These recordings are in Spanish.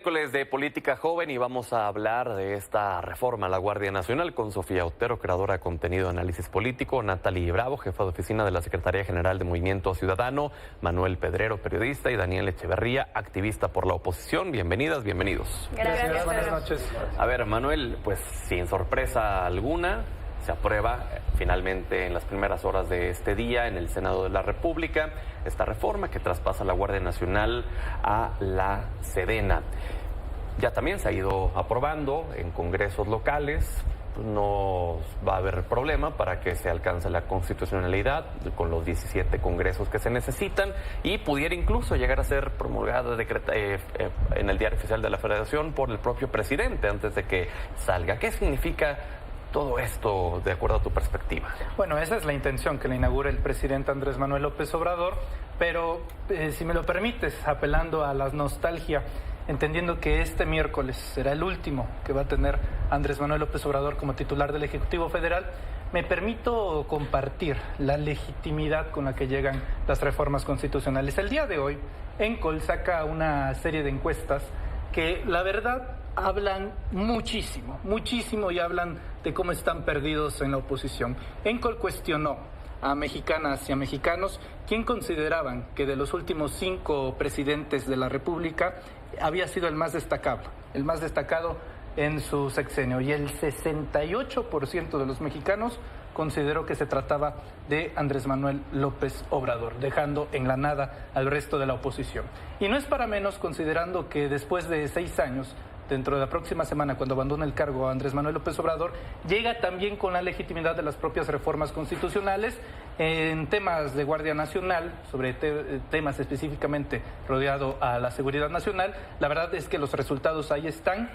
Miércoles de Política Joven y vamos a hablar de esta reforma a la Guardia Nacional con Sofía Otero, creadora de contenido de análisis político, Natalie Bravo, jefa de oficina de la Secretaría General de Movimiento Ciudadano, Manuel Pedrero, periodista, y Daniel Echeverría, activista por la oposición. Bienvenidas, bienvenidos. Gracias, buenas noches. A ver, Manuel, pues sin sorpresa alguna, se aprueba finalmente en las primeras horas de este día en el Senado de la República esta reforma que traspasa la Guardia Nacional a la Sedena. Ya también se ha ido aprobando en congresos locales. No va a haber problema para que se alcance la constitucionalidad con los 17 congresos que se necesitan y pudiera incluso llegar a ser promulgada en el Diario Oficial de la Federación por el propio presidente antes de que salga. ¿Qué significa todo esto de acuerdo a tu perspectiva? Bueno, esa es la intención, que la inaugure el presidente Andrés Manuel López Obrador, pero si me lo permites, apelando a la nostalgia, entendiendo que este miércoles será el último que va a tener Andrés Manuel López Obrador como titular del Ejecutivo Federal, me permito compartir la legitimidad con la que llegan las reformas constitucionales. El día de hoy, ENCOL saca una serie de encuestas que, la verdad, hablan muchísimo y hablan de cómo están perdidos en la oposición. ENCOL cuestionó a mexicanas y a mexicanos quien consideraban que de los últimos 5 presidentes de la República había sido el más destacado en su sexenio, y el 68% de los mexicanos consideró que se trataba de Andrés Manuel López Obrador, dejando en la nada al resto de la oposición. Y no es para menos, considerando que después de 6 años, dentro de la próxima semana, cuando abandone el cargo a Andrés Manuel López Obrador, llega también con la legitimidad de las propias reformas constitucionales en temas de Guardia Nacional, sobre temas específicamente rodeado a la seguridad nacional. La verdad es que los resultados ahí están.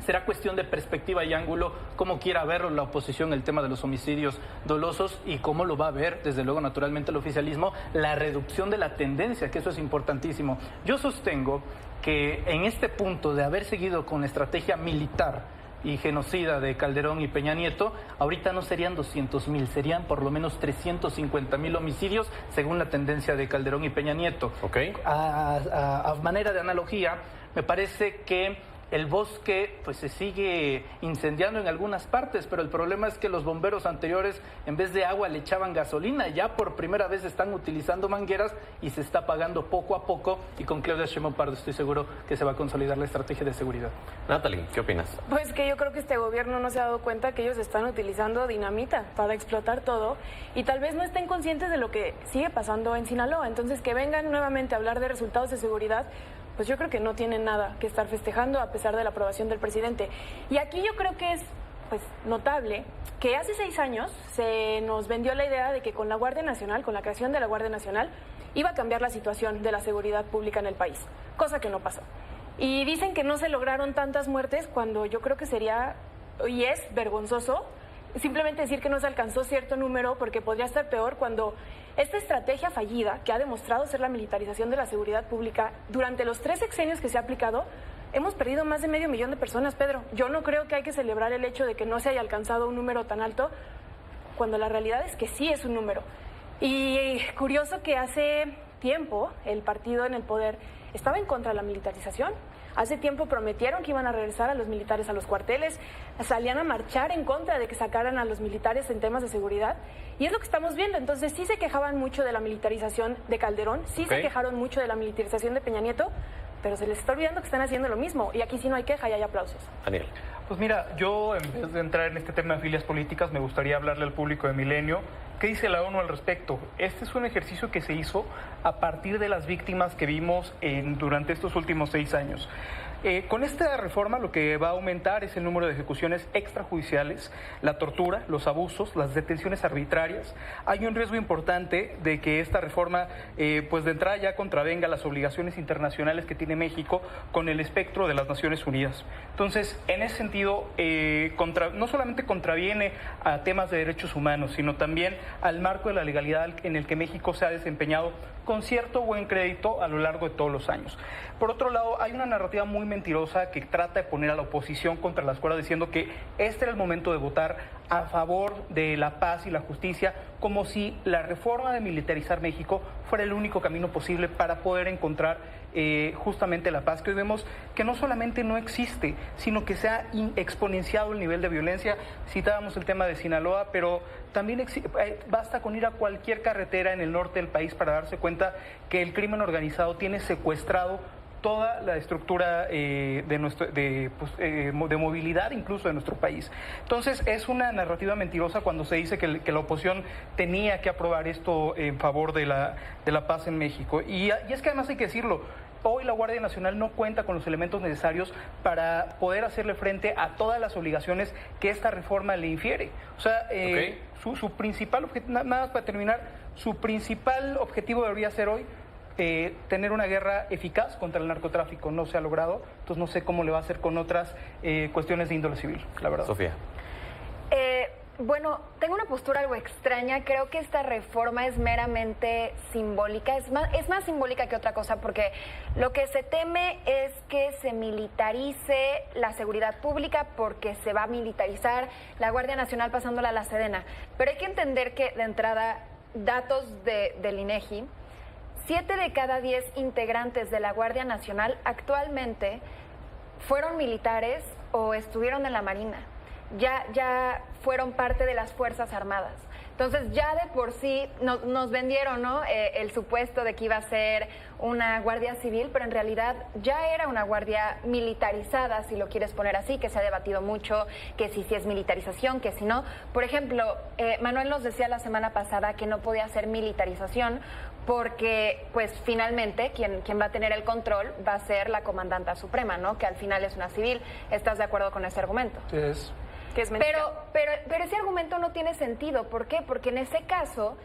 Será cuestión de perspectiva y ángulo, cómo quiera verlo la oposición, el tema de los homicidios dolosos, y cómo lo va a ver, desde luego, naturalmente, el oficialismo, la reducción de la tendencia, que eso es importantísimo. Yo sostengo que en este punto de haber seguido con la estrategia militar y genocida de Calderón y Peña Nieto, ahorita no serían 200,000, serían por lo menos 350,000 homicidios, según la tendencia de Calderón y Peña Nieto. Okay. A manera de analogía, me parece que el bosque pues se sigue incendiando en algunas partes, pero el problema es que los bomberos anteriores, en vez de agua, le echaban gasolina. Ya por primera vez están utilizando mangueras y se está apagando poco a poco, y con Claudia Sheinbaum Pardo estoy seguro que se va a consolidar la estrategia de seguridad. Natalie, ¿qué opinas? Pues que yo creo que este gobierno no se ha dado cuenta que ellos están utilizando dinamita para explotar todo, y tal vez no estén conscientes de lo que sigue pasando en Sinaloa. Entonces, que vengan nuevamente a hablar de resultados de seguridad, pues yo creo que no tienen nada que estar festejando, a pesar de la aprobación del presidente. Y aquí yo creo que es pues notable que hace 6 años se nos vendió la idea de que con la Guardia Nacional, con la creación de la Guardia Nacional, iba a cambiar la situación de la seguridad pública en el país, cosa que no pasó. Y dicen que no se lograron tantas muertes, cuando yo creo que sería, y es vergonzoso, simplemente decir que no se alcanzó cierto número, porque podría estar peor cuando esta estrategia fallida, que ha demostrado ser la militarización de la seguridad pública, durante los 3 sexenios que se ha aplicado, hemos perdido más de 500,000 de personas, Pedro. Yo no creo que hay que celebrar el hecho de que no se haya alcanzado un número tan alto, cuando la realidad es que sí es un número. Y curioso que hace tiempo el partido en el poder estaba en contra de la militarización. Hace tiempo prometieron que iban a regresar a los militares a los cuarteles, salían a marchar en contra de que sacaran a los militares en temas de seguridad, y es lo que estamos viendo. Entonces sí se quejaban mucho de la militarización de Calderón, sí se quejaron mucho de la militarización de Peña Nieto, pero se les está olvidando que están haciendo lo mismo, y aquí sí no hay queja y hay aplausos. Daniel. Pues mira, yo en vez de entrar en este tema de filias políticas, me gustaría hablarle al público de Milenio. ¿Qué dice la ONU al respecto? Este es un ejercicio que se hizo a partir de las víctimas que vimos durante estos últimos 6 años. Con esta reforma lo que va a aumentar es el número de ejecuciones extrajudiciales, la tortura, los abusos, las detenciones arbitrarias. Hay un riesgo importante de que esta reforma, pues de entrada ya contravenga las obligaciones internacionales que tiene México con el espectro de las Naciones Unidas. Entonces, en ese sentido, no solamente contraviene a temas de derechos humanos, sino también al marco de la legalidad en el que México se ha desempeñado con cierto buen crédito a lo largo de todos los años. Por otro lado, hay una narrativa muy mentirosa que trata de poner a la oposición contra las cuerdas, diciendo que este era el momento de votar a favor de la paz y la justicia, como si la reforma de militarizar México fuera el único camino posible para poder encontrar justamente la paz, que hoy vemos que no solamente no existe, sino que se ha exponenciado el nivel de violencia. Citábamos el tema de Sinaloa, pero también basta con ir a cualquier carretera en el norte del país para darse cuenta que el crimen organizado tiene secuestrado toda la estructura de movilidad incluso de nuestro país. Entonces es una narrativa mentirosa cuando se dice que la oposición tenía que aprobar esto en favor de la paz en México. Y es que además hay que decirlo, hoy la Guardia Nacional no cuenta con los elementos necesarios para poder hacerle frente a todas las obligaciones que esta reforma le infiere. O sea, su principal objetivo, nada más para terminar, su principal objetivo debería ser hoy tener una guerra eficaz contra el narcotráfico. No se ha logrado, entonces no sé cómo le va a hacer con otras cuestiones de índole civil, la verdad. Sofía. Bueno, tengo una postura algo extraña. Creo que esta reforma es meramente simbólica, es más simbólica que otra cosa, porque lo que se teme es que se militarice la seguridad pública, porque se va a militarizar la Guardia Nacional pasándola a la Sedena. Pero hay que entender que, de entrada, datos del INEGI, 7 de cada 10 integrantes de la Guardia Nacional actualmente fueron militares o estuvieron en la Marina. Ya fueron parte de las Fuerzas Armadas. Entonces ya de por sí nos vendieron, ¿no? El supuesto de que iba a ser una guardia civil, pero en realidad ya era una guardia militarizada, si lo quieres poner así, que se ha debatido mucho, que si es militarización, que si no. Por ejemplo, Manuel nos decía la semana pasada que no podía ser militarización porque, pues, finalmente quien va a tener el control va a ser la comandanta suprema, ¿no? Que al final es una civil. ¿Estás de acuerdo con ese argumento? Sí, es. Que es mentira. Pero ese argumento no tiene sentido. ¿Por qué? Porque en ese caso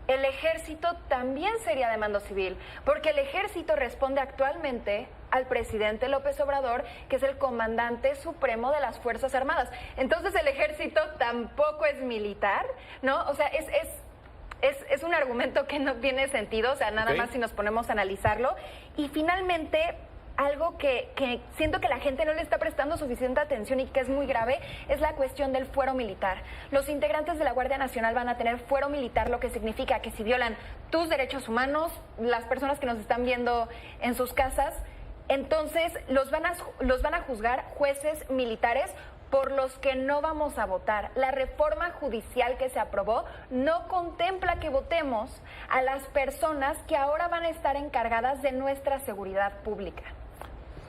el ejército también sería de mando civil, porque el ejército responde actualmente al presidente López Obrador, que es el comandante supremo de las Fuerzas Armadas. Entonces el ejército tampoco es militar, ¿no? O sea, es un argumento que no tiene sentido, o sea, nada más si nos ponemos a analizarlo. Y finalmente, algo que siento que la gente no le está prestando suficiente atención y que es muy grave, es la cuestión del fuero militar. Los integrantes de la Guardia Nacional van a tener fuero militar, lo que significa que si violan tus derechos humanos, las personas que nos están viendo en sus casas, entonces los van a juzgar jueces militares por los que no vamos a votar. La reforma judicial que se aprobó no contempla que votemos a las personas que ahora van a estar encargadas de nuestra seguridad pública.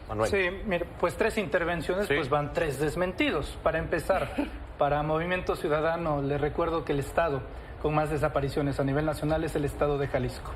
Manuel. Sí, mire, pues 3 intervenciones, pues van 3 desmentidos. Para empezar, para Movimiento Ciudadano, le recuerdo que el estado con más desapariciones a nivel nacional es el estado de Jalisco.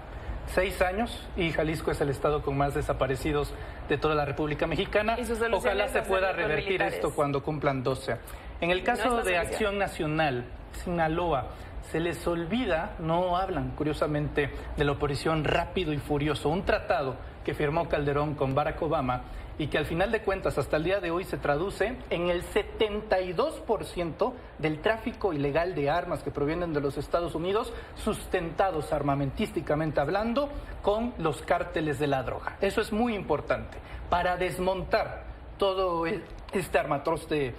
6 años y Jalisco es el estado con más desaparecidos de toda la República Mexicana. Ojalá se pueda revertir esto cuando cumplan 12. En el caso de Acción Nacional, Sinaloa, se les olvida, no hablan curiosamente de la oposición Rápido y Furioso, un tratado que firmó Calderón con Barack Obama y que al final de cuentas hasta el día de hoy se traduce en el 72% del tráfico ilegal de armas que provienen de los Estados Unidos, sustentados armamentísticamente hablando con los cárteles de la droga. Eso es muy importante para desmontar todo este armatoste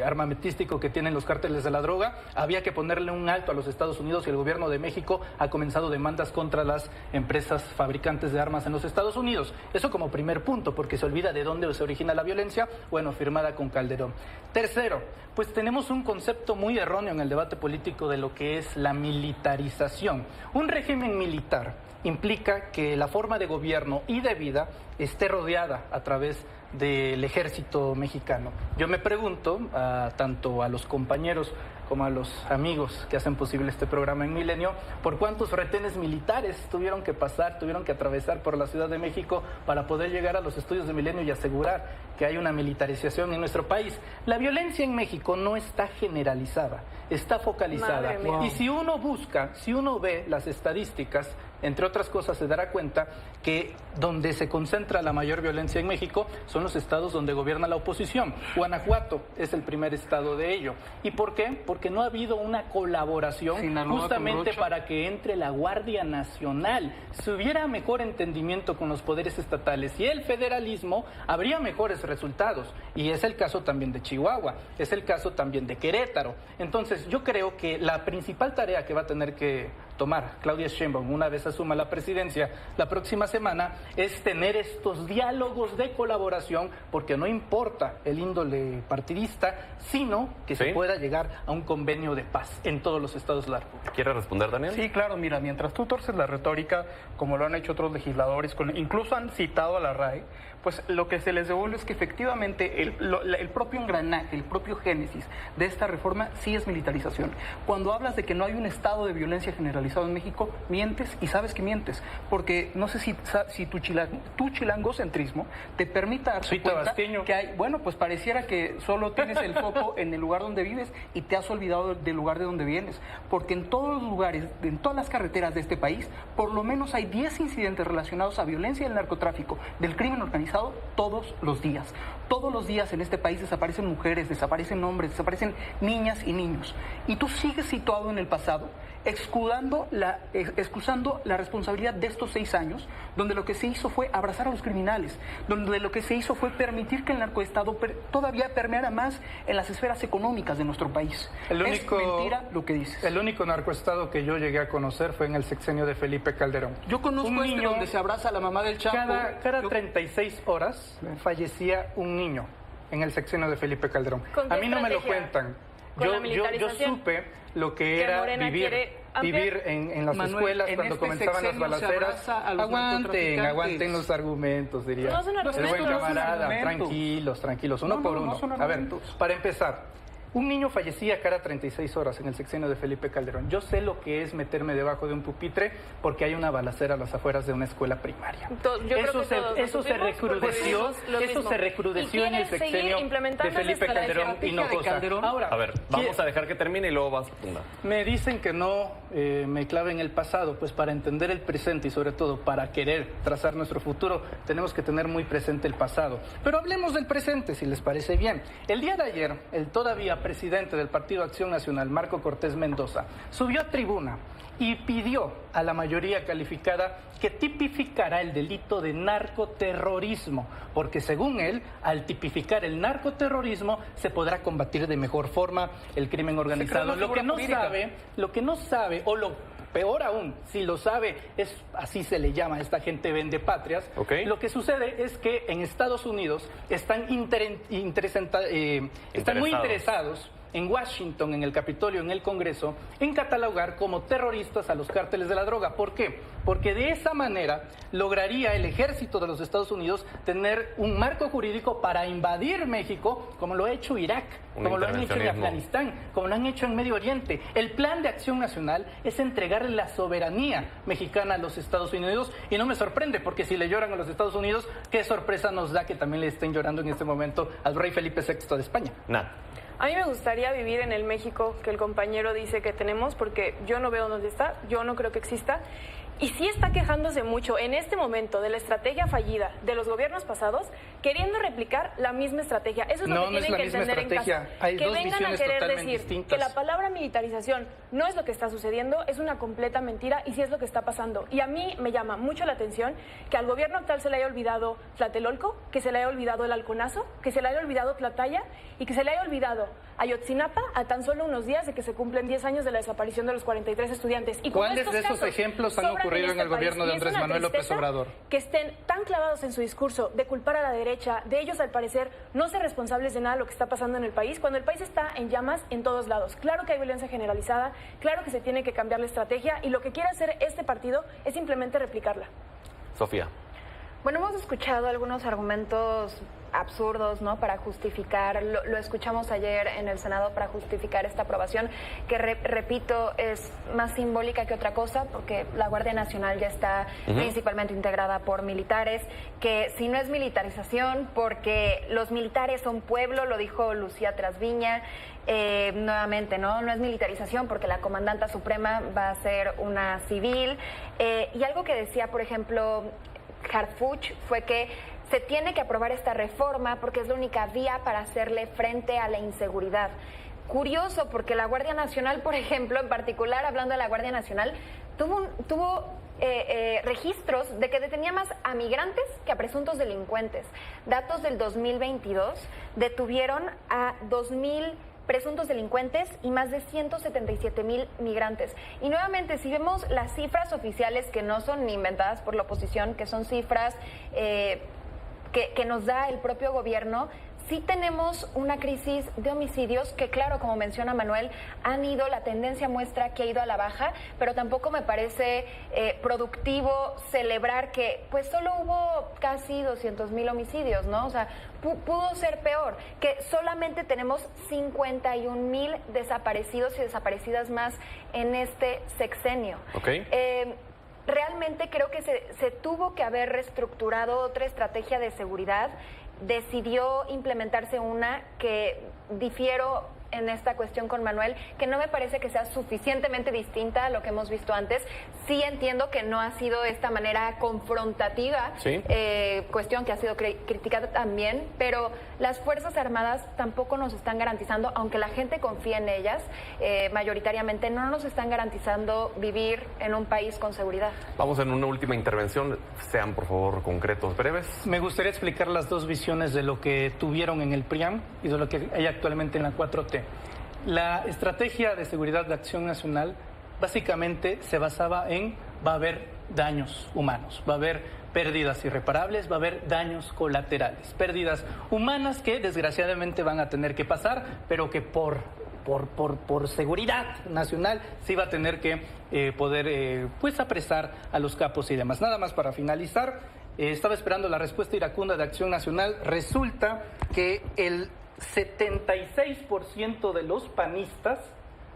armamentístico que tienen los cárteles de la droga. Había que ponerle un alto a los Estados Unidos y el gobierno de México ha comenzado demandas contra las empresas fabricantes de armas en los Estados Unidos. Eso como primer punto, porque se olvida de dónde se origina la violencia, bueno, firmada con Calderón. Tercero, pues tenemos un concepto muy erróneo en el debate político de lo que es la militarización. Un régimen militar implica que la forma de gobierno y de vida esté rodeada a través del ejército mexicano. Yo me pregunto, tanto a los compañeros como a los amigos que hacen posible este programa en Milenio, por cuántos retenes militares tuvieron que atravesar por la Ciudad de México para poder llegar a los estudios de Milenio y asegurar que hay una militarización en nuestro país. La violencia en México no está generalizada, está focalizada. Y si uno ve las estadísticas, entre otras cosas, se dará cuenta que donde se concentra la mayor violencia en México son los estados donde gobierna la oposición. Guanajuato es el primer estado de ello. ¿Y por qué? Porque no ha habido una colaboración justamente para que entre la Guardia Nacional. Si hubiera mejor entendimiento con los poderes estatales y el federalismo, habría mejores resultados. Y es el caso también de Chihuahua, es el caso también de Querétaro. Entonces, yo creo que la principal tarea que va a tener que tomar Claudia Sheinbaum una vez asuma la presidencia la próxima semana es tener estos diálogos de colaboración, porque no importa el índole partidista, sino que se pueda llegar a un convenio de paz en todos los estados de la República. ¿Quiere responder, Daniel? Sí, claro, mira, mientras tú torces la retórica, como lo han hecho otros legisladores, incluso han citado a la RAE, pues lo que se les devuelve es que efectivamente el propio engranaje, el propio génesis de esta reforma sí es militarización. Cuando hablas de que no hay un estado de violencia generalizado en México, mientes y sabes que mientes, porque no sé si tu chilangocentrismo te permita darte cuenta que hay, bueno, pues pareciera que solo tienes el foco en el lugar donde vives y te has olvidado del lugar de donde vienes, porque en todos los lugares, en todas las carreteras de este país, por lo menos hay 10 incidentes relacionados a violencia y el narcotráfico, del crimen organizado, todos los días. Todos los días en este país desaparecen mujeres, desaparecen hombres, desaparecen niñas y niños. Y tú sigues situado en el pasado, excusando la responsabilidad de estos 6 años, donde lo que se hizo fue abrazar a los criminales, donde lo que se hizo fue permitir que el narcoestado todavía permeara más en las esferas económicas de nuestro país. Es mentira lo que dices. El único narcoestado que yo llegué a conocer fue en el sexenio de Felipe Calderón. Yo conozco donde se abraza a la mamá del Chapo. Cada 36 horas fallecía un niño en el sexenio de Felipe Calderón. A mí no me lo cuentan. Yo supe lo que era vivir en las escuelas cuando comenzaban las balaceras. Aguanten los argumentos, diría. No son argumentos. El buen camarada, tranquilos, uno por uno. A ver, para empezar, un niño fallecía cada 36 horas en el sexenio de Felipe Calderón. Yo sé lo que es meterme debajo de un pupitre porque hay una balacera a las afueras de una escuela primaria. Eso se recrudeció en el sexenio de Felipe Calderón y no cosa. Ahora, a ver, vamos a dejar que termine y luego vas. Me dicen que no me clave en el pasado, pues para entender el presente y sobre todo para querer trazar nuestro futuro tenemos que tener muy presente el pasado. Pero hablemos del presente, si les parece bien. El día de ayer, el todavía presidente del Partido Acción Nacional, Marco Cortés Mendoza, subió a tribuna y pidió a la mayoría calificada que tipificara el delito de narcoterrorismo, porque según él, al tipificar el narcoterrorismo, se podrá combatir de mejor forma el crimen organizado. Lo que no sabe, o lo peor aún, si lo sabe, así se le llama a esta gente vendepatrias. Lo que sucede es que en Estados Unidos están muy interesados en Washington, en el Capitolio, en el Congreso, en catalogar como terroristas a los cárteles de la droga. ¿Por qué? Porque de esa manera lograría el ejército de los Estados Unidos tener un marco jurídico para invadir México, como lo ha hecho Irak, como lo han hecho en Afganistán, como lo han hecho en Medio Oriente. El plan de acción nacional es entregarle la soberanía mexicana a los Estados Unidos, y no me sorprende, porque si le lloran a los Estados Unidos, qué sorpresa nos da que también le estén llorando en este momento al rey Felipe VI de España. A mí me gustaría vivir en el México que el compañero dice que tenemos, porque yo no veo dónde está, yo no creo que exista. Y sí está quejándose mucho en este momento de la estrategia fallida de los gobiernos pasados, queriendo replicar la misma estrategia. Eso es lo que tienen que entender en casa. Que vengan a querer decir que la palabra militarización no es lo que está sucediendo, es una completa mentira, y sí es lo que está pasando. Y a mí me llama mucho la atención que al gobierno actual se le haya olvidado Tlatelolco, que se le haya olvidado el Halconazo, que se le haya olvidado Tlataya y que se le haya olvidado Ayotzinapa a tan solo unos días de que se cumplen 10 años de la desaparición de los 43 estudiantes. Y ¿cuáles de esos ejemplos han ocurrido en el gobierno de Andrés Manuel López Obrador? Que estén tan clavados en su discurso de culpar a la derecha, de ellos al parecer no ser responsables de nada de lo que está pasando en el país, cuando el país está en llamas en todos lados. Claro que hay violencia generalizada, claro que se tiene que cambiar la estrategia, y lo que quiere hacer este partido es simplemente replicarla. Sofía. Bueno, hemos escuchado algunos argumentos absurdos, ¿no?, para justificar, lo escuchamos ayer en el Senado, para justificar esta aprobación, que repito, es más simbólica que otra cosa, porque la Guardia Nacional ya está principalmente integrada por militares, que si no es militarización, porque los militares son pueblo, lo dijo Lucía Trasviña, nuevamente, no es militarización porque la comandanta suprema va a ser una civil, y algo que decía, por ejemplo, Harfuch, fue que se tiene que aprobar esta reforma porque es la única vía para hacerle frente a la inseguridad. Curioso, porque la Guardia Nacional, por ejemplo, en particular, hablando de la Guardia Nacional, tuvo registros de que detenía más a migrantes que a presuntos delincuentes. Datos del 2022, detuvieron a 2,000 presuntos delincuentes y más de 177,000 migrantes. Y nuevamente, si vemos las cifras oficiales, que no son ni inventadas por la oposición, que son cifras que nos da el propio gobierno, sí tenemos una crisis de homicidios que, claro, como menciona Manuel, la tendencia muestra que ha ido a la baja, pero tampoco me parece productivo celebrar que pues solo hubo casi 200,000 homicidios, ¿no? O sea, pudo ser peor, que solamente tenemos 51,000 desaparecidos y desaparecidas más en este sexenio. Okay. Realmente creo que se tuvo que haber reestructurado otra estrategia de seguridad. Decidió implementarse una que difiero en esta cuestión con Manuel, que no me parece que sea suficientemente distinta a lo que hemos visto antes. Sí entiendo que no ha sido de esta manera confrontativa, ¿sí? Cuestión que ha sido criticada también, pero las Fuerzas Armadas tampoco nos están garantizando, aunque la gente confía en ellas, mayoritariamente no nos están garantizando vivir en un país con seguridad. Vamos en una última intervención, sean por favor concretos, breves. Me gustaría explicar las dos visiones de lo que tuvieron en el PRIAM y de lo que hay actualmente en la 4T. La estrategia de seguridad de Acción Nacional básicamente se basaba en va a haber daños humanos, va a haber pérdidas irreparables, va a haber daños colaterales, pérdidas humanas que desgraciadamente van a tener que pasar, pero que por seguridad nacional sí va a tener que poder pues apresar a los capos y demás. Nada más para finalizar, estaba esperando la respuesta iracunda de Acción Nacional. Resulta que el 76% de los panistas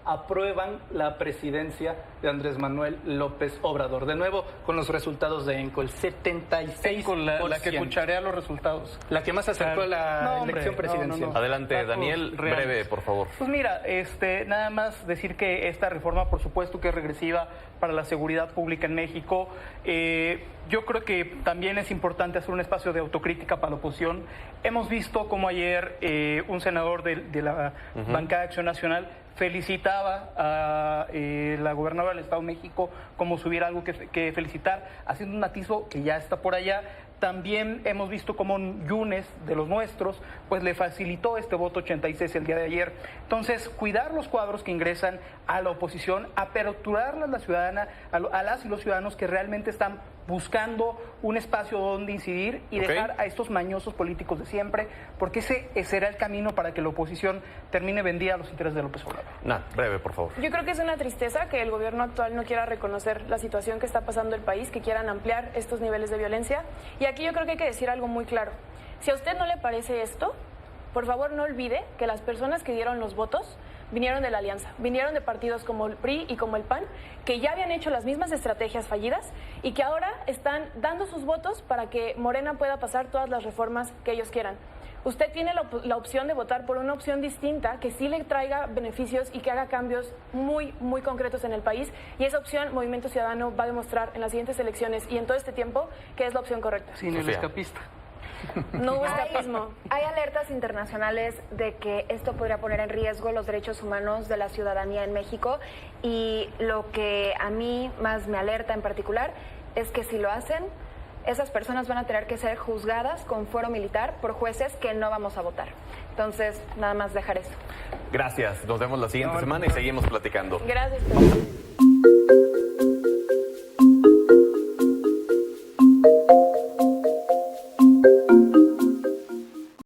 aprueban la presidencia de Andrés Manuel López Obrador. De nuevo, con los resultados de ENCOL, 76%. La que cucharea los resultados. La que más se acercó a la elección presidencial. Adelante, Datos Daniel, reales. breve, por favor. Pues mira, nada más decir que esta reforma, por supuesto, que es regresiva para la seguridad pública en México. Yo creo que también es importante hacer un espacio de autocrítica para la oposición. Hemos visto como ayer un senador de la bancada de Acción Nacional felicitaba a la gobernadora del Estado de México como si hubiera algo que felicitar, haciendo un atisbo que ya está por allá. También hemos visto cómo Yunes, de los nuestros, pues le facilitó este voto 86 el día de ayer. Entonces, cuidar los cuadros que ingresan a la oposición, aperturarlas a la ciudadana, a las y los ciudadanos que realmente están buscando un espacio donde incidir y dejar a estos mañosos políticos de siempre, porque ese será el camino para que la oposición termine vendida a los intereses de López Obrador. Breve, por favor. Yo creo que es una tristeza que el gobierno actual no quiera reconocer la situación que está pasando el país, que quieran ampliar estos niveles de violencia. Y aquí yo creo que hay que decir algo muy claro. Si a usted no le parece esto, por favor no olvide que las personas que dieron los votos vinieron de la alianza, vinieron de partidos como el PRI y como el PAN, que ya habían hecho las mismas estrategias fallidas y que ahora están dando sus votos para que Morena pueda pasar todas las reformas que ellos quieran. Usted tiene la opción de votar por una opción distinta que sí le traiga beneficios y que haga cambios muy, muy concretos en el país, y esa opción Movimiento Ciudadano va a demostrar en las siguientes elecciones y en todo este tiempo que es la opción correcta. Sin el escapista. No hubo escapismo. Hay alertas internacionales de que esto podría poner en riesgo los derechos humanos de la ciudadanía en México, y lo que a mí más me alerta en particular es que si lo hacen, esas personas van a tener que ser juzgadas con fuero militar por jueces que no vamos a votar. Entonces, nada más dejar eso. Gracias, nos vemos la siguiente semana y seguimos platicando. Gracias.